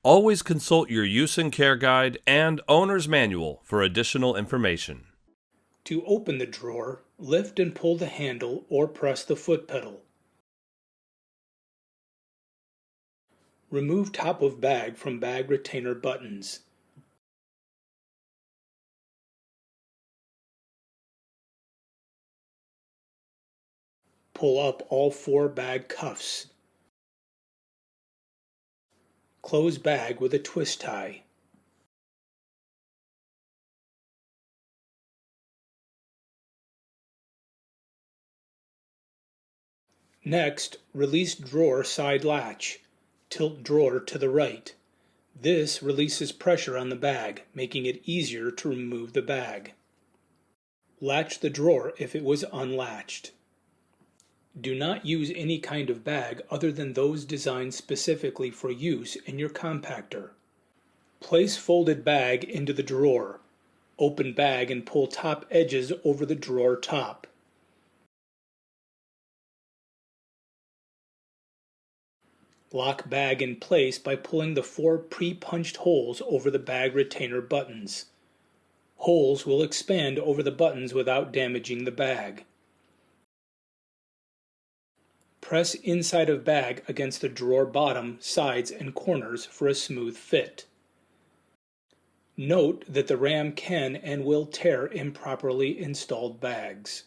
Always consult your use and care guide and owner's manual for additional information. To open the drawer, lift and pull the handle or press the foot pedal. Remove top of bag from bag retainer buttons. Pull up all 4 bag cuffs. Close bag with a twist tie. Next, release drawer side latch. Tilt drawer to the right. This releases pressure on the bag, making it easier to remove the bag. Latch the drawer if it was unlatched. Do not use any kind of bag other than those designed specifically for use in your compactor. Place folded bag into the drawer. Open bag and pull top edges over the drawer top. Lock bag in place by pulling the 4 pre-punched holes over the bag retainer buttons. Holes will expand over the buttons without damaging the bag. Press inside of bag against the drawer bottom, sides, and corners for a smooth fit. Note that the ram can and will tear improperly installed bags.